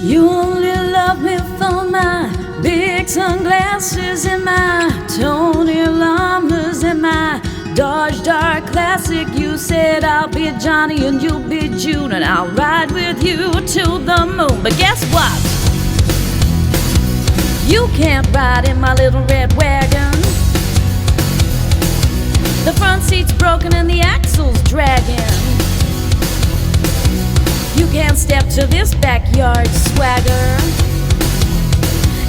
You only love me for my big sunglasses and my Tony Llamas and my Dodge Dart Classic. You said I'll be Johnny and you'll be June and I'll ride with you to the moon. But guess what? You can't ride in my little red wagon. The front seat's broken and the axle's dragging. You can't step to this backyard swagger.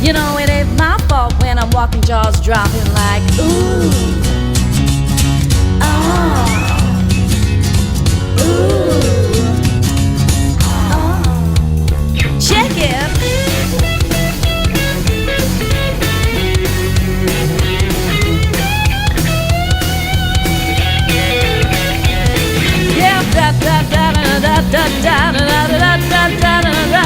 You know it ain't my fault when I'm walking, jaws dropping like ooh, ah, ooh, ah. Check it. Yeah, da da da da da da da da da da da da.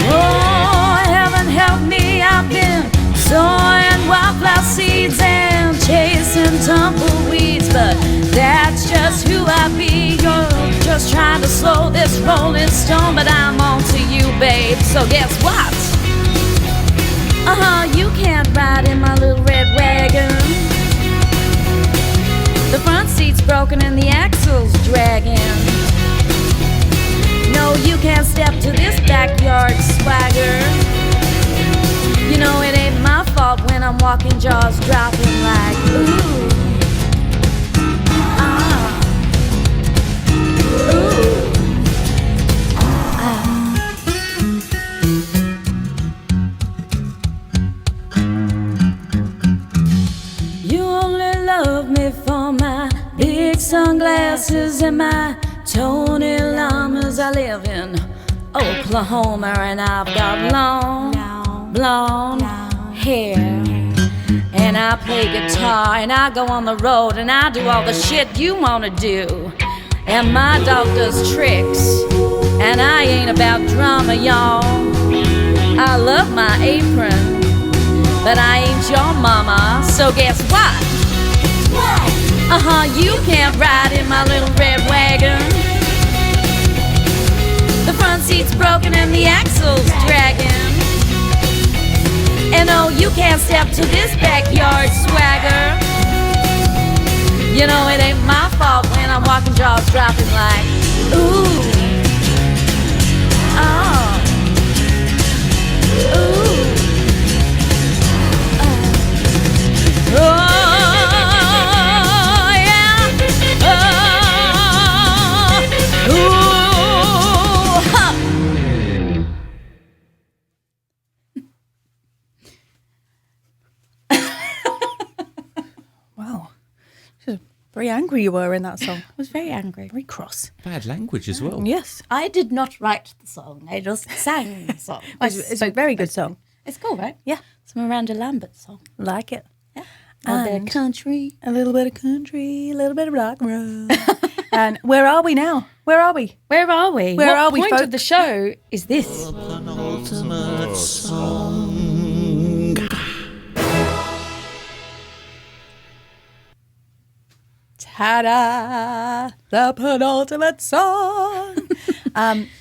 Oh, heaven help me, I've been sowing wildflower seeds and chasing tumbleweeds, but that's just who I be. You're just trying to slow this rolling stone, but I'm on to you, babe. So guess what? You can't ride in my little red wagon. The front seat's broken and the axle's dragging. No, you can't step to this backyard swagger. You know it ain't my fault when I'm walking, jaws dropping like ooh, ah, ooh, ah. You only love me for my big sunglasses and my Tony Llamas. I live in Oklahoma and I've got long, blonde hair. And I play guitar and I go on the road and I do all the shit you wanna do. And my dog does tricks and I ain't about drama, y'all. I love my apron, but I ain't your mama. So guess what? You can't ride in my little red wagon. The front seat's broken and the axle's dragging. And oh, you can't step to this backyard swagger. You know it ain't my fault when I'm walking, jaws dropping like ooh, oh, ooh, oh. Wow. Very angry you were in that song. I was very angry. Very cross. Bad language as well. Yes. I did not write the song. I just sang the song. It's a very good song. It's cool, right? Yeah. It's a Miranda Lambert song. Like it. Yeah. of their And country. a little bit of country, a little bit of rock and roll. And where are we now? Where are we? Where are we? Where what are we, point folk? of the show is this? Penultimate song. Ta-da! The penultimate song.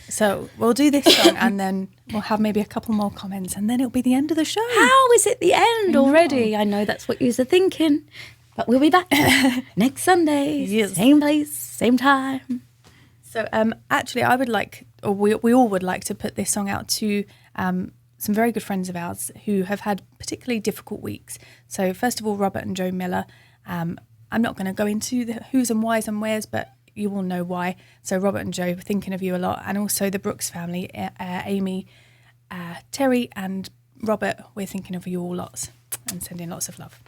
So we'll do this song and then we'll have maybe a couple more comments and then it'll be the end of the show. How is it the end already? I know that's what you're thinking, but we'll be back next Sunday. Yes. Same place, same time. So actually I would like, or we all would like to put this song out to some very good friends of ours who have had particularly difficult weeks. So first of all, Robert and Joe Miller. I'm not going to go into the who's and whys and wheres, but you will know why. So Robert and Joe, thinking of you a lot. And also the Brooks family, Amy, Terry and Robert, we're thinking of you all lots and sending lots of love.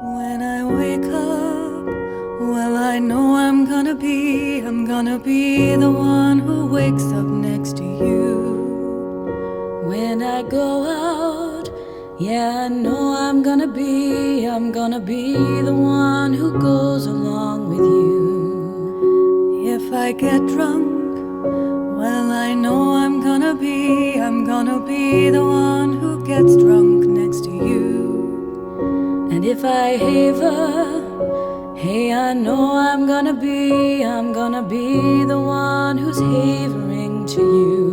When I wake up, well, I know I'm gonna be the one who wakes up next to you. When I go out, yeah, I know I'm gonna be the one who goes along with you. If I get drunk, well, I know I'm gonna be the one who gets drunk next to you. And if I haver, hey, I know I'm gonna be the one who's havering to you.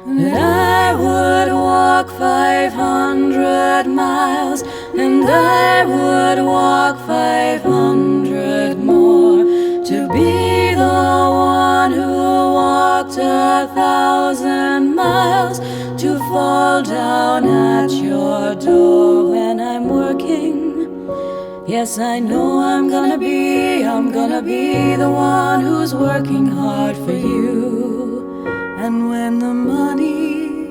But I would walk 500 miles, and I would walk 500 more to be the one who walked 1,000 miles to fall down at your door when I'm working. Yes, I know I'm gonna be the one who's working hard for you. And when the money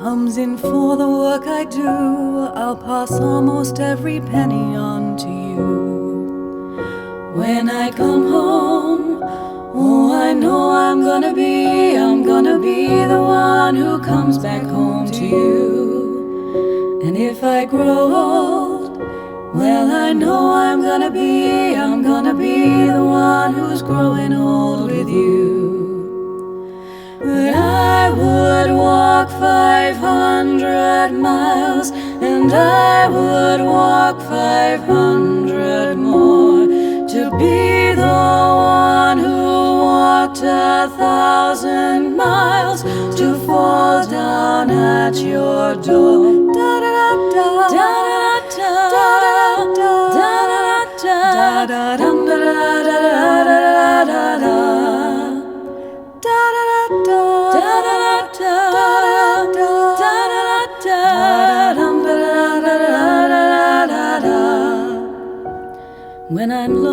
comes in for the work I do, I'll pass almost every penny on to you. When I come home, oh, I know I'm gonna be the one who comes back home to you. And if I grow old, well, I know I'm gonna be the one who's growing old with you. But I would walk 500 miles, and I would walk 500 more to be the one who walked 1,000 miles to fall down at your door. Da da da da da da da da da da da da when I'm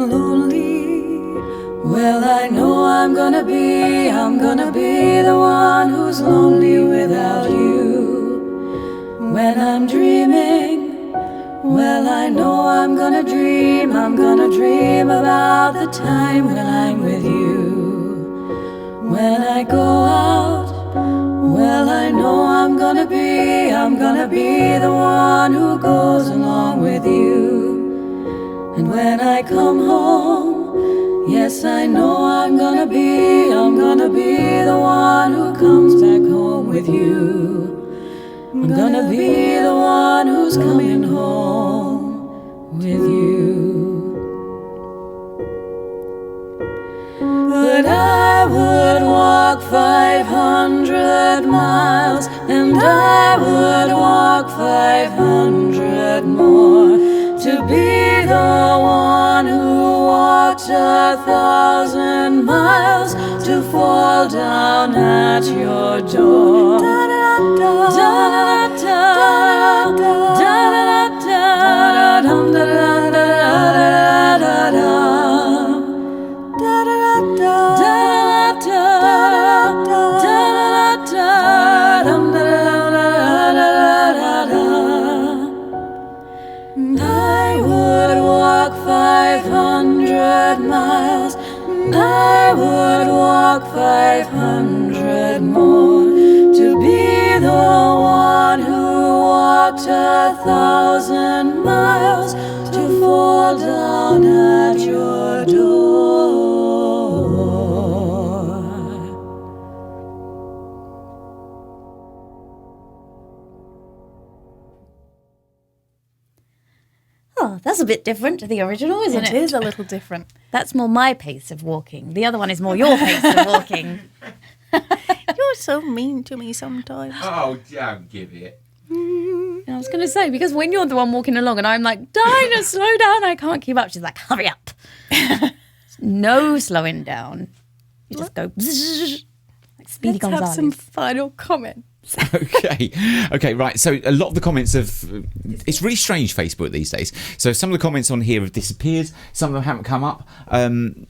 lonely, well, I know I'm gonna be the one who's lonely without you. When I'm dreaming, well, I know I'm gonna dream about the time when I'm with you. When I go out, well, I know I'm gonna be the one who goes along with you. And when I come home, yes, I know I'm gonna be the one who comes back home with you. I'm gonna be the one who's coming home with you. But I would walk 500 miles, and I would walk 500 more to be the one who walked 1,000 miles to fall down at your door. Da da da da da da da da da da da da. 500 miles, and I would walk 500 more to be the one who walked 1,000 miles to fall down at your door. Oh, that's a bit different to the original, isn't it? It is a little different. That's more my pace of walking. The other one is more your pace of walking. You're so mean to me sometimes. Oh, don't give it. I was going to say, because when you're the one walking along and I'm like, Dinah, slow down, I can't keep up. She's like, hurry up. No slowing down. You just go bzzz, like Speedy Let's have Gonzales. some final comments. Okay, right. So a lot of the comments it's really strange, Facebook these days. So some of the comments on here have disappeared. Some of them haven't come up on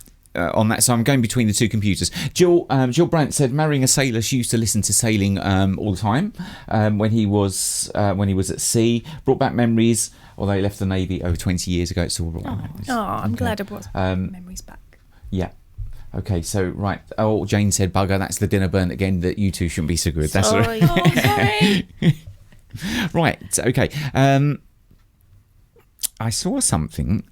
that. So I'm going between the two computers. Jill Brandt said, marrying a sailor, she used to listen to sailing all the time when he was at sea. Brought back memories, although he left the Navy over 20 years ago. It's all brought back memories. Oh, I'm glad it brought memories back. Yeah. Okay, so right. Oh, Jane said, bugger, that's the dinner burnt again, that you two shouldn't be so good. That's Sorry. Sorry. right. Okay. I saw something.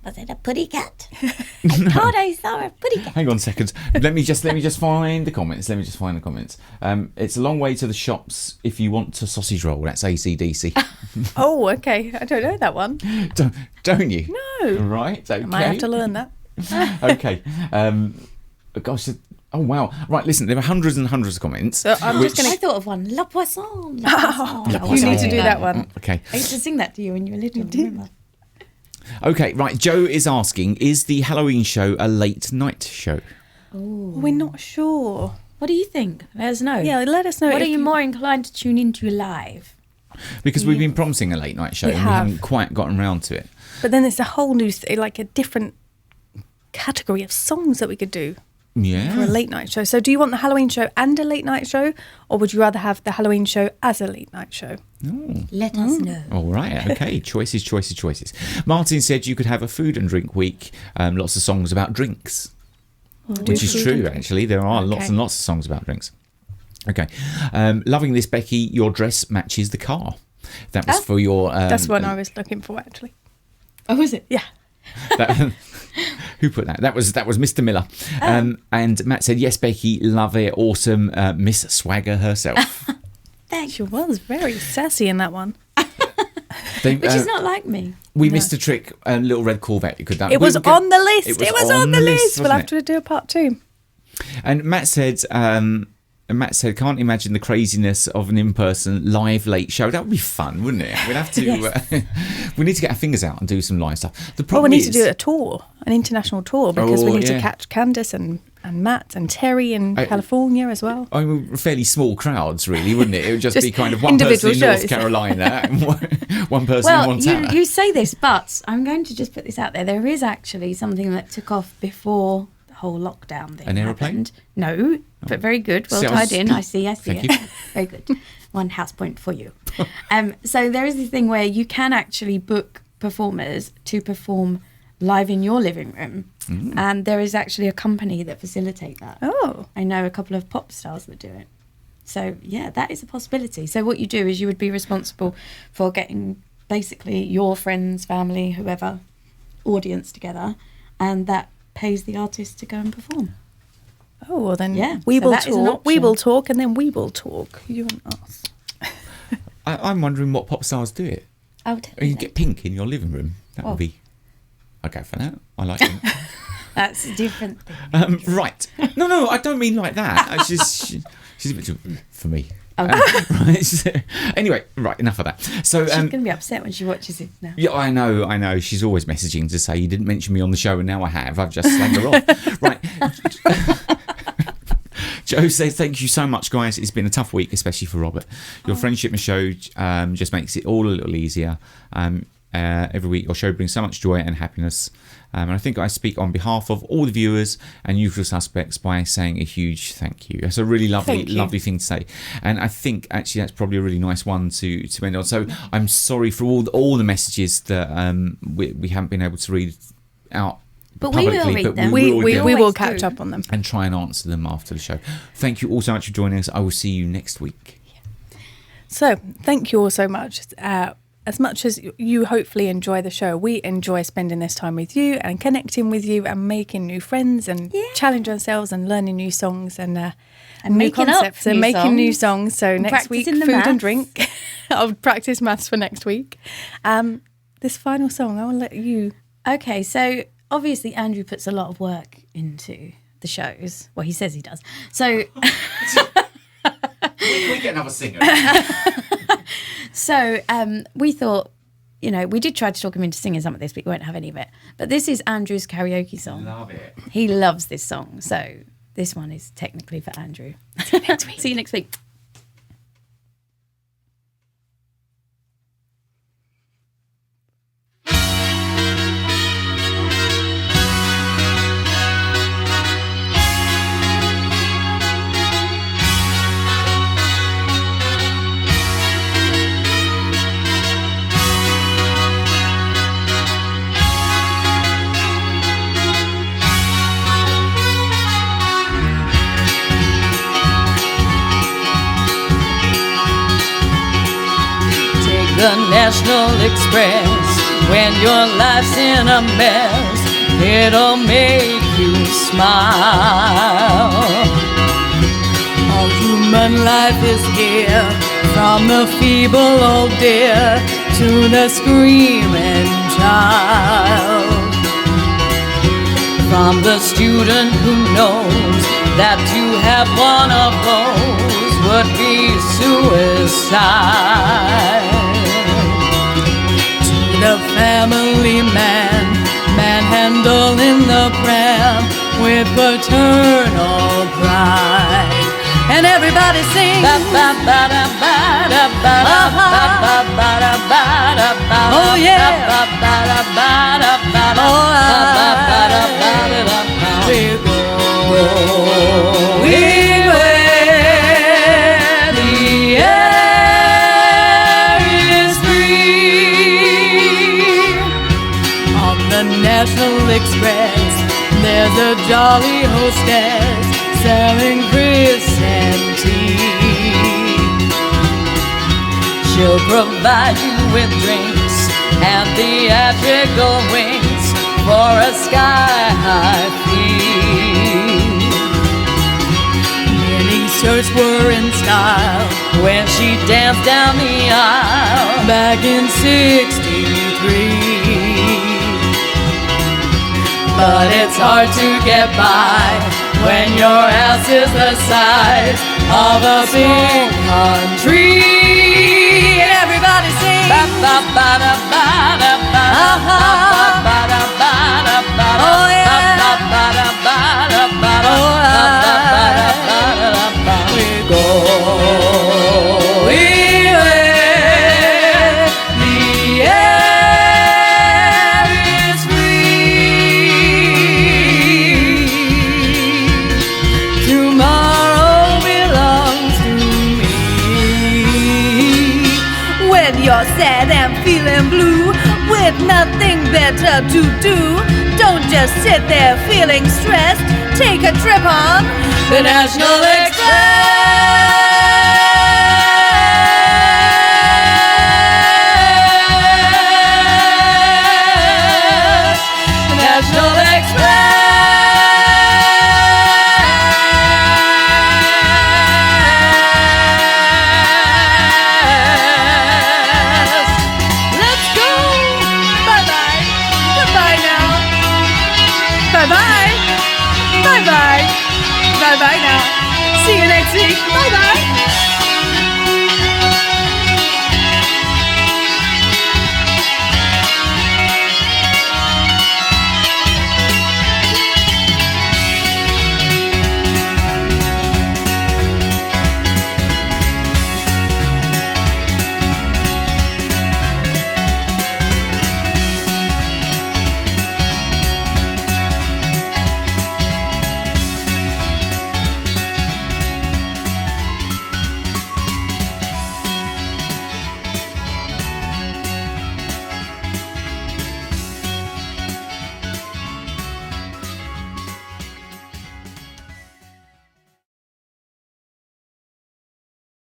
Was it a putty cat? I thought I saw a putty cat. Hang on a second. Let me just find the comments. It's a long way to the shops if you want a sausage roll. That's AC/DC. Oh, okay. I don't know that one. Don't you? No. Right. Okay. I might have to learn that. Okay. Gosh. Oh wow. Right. Listen, there were hundreds and hundreds of comments. So I'm just going I to... thought of one. La Poisson. La Poisson. You need to do that one. Okay. I used to sing that to you when you were little. Remember? Okay. Right. Joe is asking: is the Halloween show a late night show? We're not sure. What do you think? Let us know. Yeah, let us know. What are if you more inclined to tune into live? Because we've been promising a late night show We and we have. haven't quite gotten around to it. But then there's a whole new, like a different category of songs that we could do for a Yeah. late night show. So do you want the Halloween show and a late night show, or would you rather have the Halloween show as a late night show? Let us know. All right. Okay. choices. Martin said you could have a food and drink week. Lots of songs about drinks, which is food true. and Actually, there are lots Okay. and lots of songs about drinks. Okay. Loving this, Becky. Your dress matches the car. That was for your. That's what I was looking for, actually. Oh, was it? Yeah. That, who put that? That was Mr. Miller. And Matt said, yes, Becky, love it, awesome, Miss Swagger herself. She was very sassy in that one. Which is not like me. We missed a trick, a little red Corvette. You could. It was on the list. It was on the list. We'll wasn't have to do a part 2. And Matt said, can't imagine the craziness of an in-person live late show. That would be fun, wouldn't it? We'd have to. We need to get our fingers out and do some live stuff. The Oh, problem we need is, to do a tour, an international tour, because we Oh, need to yeah. catch Candace and Matt and Terry in California as well. I mean, fairly small crowds, really, wouldn't it? It would just be kind of one individual person in North shows. Carolina and one person in Well, Montana. you say this, but I'm going to just put this out there. There is actually something that took off before the whole lockdown thing An aeroplane? happened. No, but very good. Well See, I was- tied in. I see Thank it. you. Very good. One house point for you. So there is this thing where you can actually book performers to perform live in your living room. And there is actually a company that facilitate that. Oh. I know a couple of pop stars that do it. So, yeah, that is a possibility. So what you do is you would be responsible for getting basically your friends, family, whoever, audience together, and that pays the artist to go and perform. Oh, well then Yeah, we so will that is an talk. We option. will talk, and then we will talk. You and us. I'm wondering what pop stars do it. Oh, You definitely. get Pink in your living room. That would be. I'll go for that. I like Pink. That's a different thing. Right. No, I don't mean like that. It's just she's a bit too for me. Oh. Right. So, anyway, right. Enough of that. So, She's going to be upset when she watches it now. yeah, I know. She's always messaging to say you didn't mention me on the show, and now I have. I've just slagged her off. Right. Joe says, thank you so much, guys. It's been a tough week, especially for Robert. Your friendship and show just makes it all a little easier. every week. Your show brings so much joy and happiness. And I think I speak on behalf of all the viewers and usual suspects by saying a huge thank you. That's a really lovely thing to say. And I think actually that's probably a really nice one to end on. So I'm sorry for all the messages that we haven't been able to read out. But we will read them. We will catch up on them. And try and answer them after the show. Thank you all so much for joining us. I will see you next week. So, thank you all so much. As much as you hopefully enjoy the show, we enjoy spending this time with you and connecting with you and making new friends and challenge ourselves and learning new songs and new concepts and making new songs. So next week, food and drink. I'll practice maths for next week. This final song, I will let you... Okay, so obviously Andrew puts a lot of work into the shows. Well, he says he does. So... we get another singer. So we thought, we did try to talk him into singing some of this, but we won't have any of it. But this is Andrew's karaoke song. Love it. He loves this song. So this one is technically for Andrew. See you next week. See you next week. The National Express, when your life's in a mess, it'll make you smile. All human life is here, from the feeble old dear to the screaming child. From the student who knows that to have one of those would be suicide. The family man, manhandling the pram with paternal pride. And everybody sings. Oh yeah. We're going where the air is free. On the National Express, there's a jolly hostess selling tea. She'll provide you with drinks and theatrical wings for a sky-high fee. Many shirts were in style when she danced down the aisle back in '63. But it's hard to get by when your ass is the size of a big country. And everybody sings. Oh yeah. We're going where the air is free. Tomorrow belongs to me. When you're sad and feeling blue, with nothing better to do, don't just sit there feeling stressed. Take a trip on the National Express. The National Express. Let's go. Bye-bye. Goodbye now. Bye-bye. Bye-bye. Bye-bye now. See you next week. Bye-bye.